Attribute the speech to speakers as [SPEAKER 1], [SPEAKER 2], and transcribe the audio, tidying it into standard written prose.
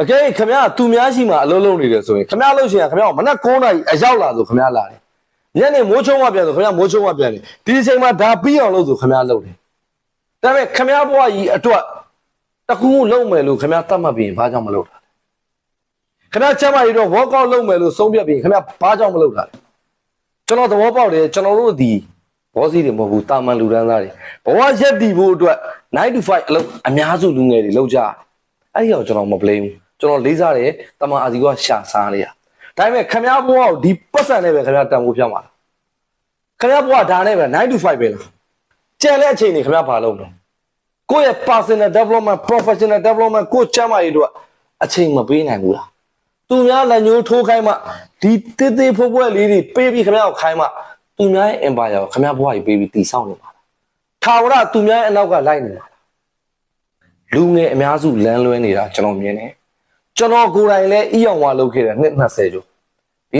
[SPEAKER 1] Okay ခင်ဗျာသူများရှိမှအလုံးလုံးနေတယ်ဆိုရင်ခင်ဗျားလို့ရှိရင်ခင်ဗျားမနက်9နာရီအရောက်လာဆိုခင်ဗျားလာတယ်ညနေမိုးချုံမှပြန်ဆိုခင်ဗျားမိုးချုံမှပြန်တယ်ဒီအချိန်မှာဒါပြီးအောင်လုပ်ဆိုခင်ဗျားလုပ်တယ်ဒါပေမဲ့ခင်ဗျားဘဝကြီးအတွက်တခုခုလုပ်မယ်လို့ခင်ဗျားတတ်မှတ်ပြီးရင်ဘာကြောင့်မလုပ်တာလဲခင်ဗျားချမ်းမကြီးတော့ workout လုပ်မယ်လို့ဆုံးဖြတ်ပြီးခင်ဗျားဘာကြောင့်မလုပ်တာလဲကျွန်တော်သဘောပေါက်တယ်ကျွန်တော်တို့ဒီဘောစီတွေမဟုတ်ဘူးတာမန်လူတန်းသားတွေဘဝရက်တည်ဖို့အတွက်9 to 5အလုပ်အများစုလူငယ်တွေလုပ်ကြအဲ့ဒီတော့ကျွန်တော်မ blame ဘူးကျွန်တော်လေးစားတယ်တမန်အာစီကရှာစားနေရဒါပေမဲ့ခမည်းဘွားကိုဒီပတ်စံနဲ့ပဲခမည်းတန်ဖိုးပြမှာခမည်းဘွားဒါနဲ့ပဲ9 to 5ပဲလားကြံတဲ့အချိန်နေခမည်းဘာလုပ်လဲကိုယ့်ရဲ့ personal development professional development ကိုချမ်းမာရေးတို့အချိန်မပေးနိုင်ဘူးလားသူများလက်ညှိုးထိုးခိုင်းမှဒီတေးသေးဖိုးပွဲလေးတွေပေးပြီးခမည်းကိုခိုင်းမှသူများရဲ့ empire ကိုခမည်းဘွားကြီးပေးပြီးတည်ဆောက်နေမှာလားထာဝရသူများရဲ့အနောက်ကလိုက်နေမှာလူငယ်အများစုလမ်းလွဲနေတာကျွန်တော်မြင်တယ်ကျွန်တော်ကိုယ်တိုင်လည်းအီအောင်ဝါလုပ်ခဲ့တယ်နှစ်20ကျော်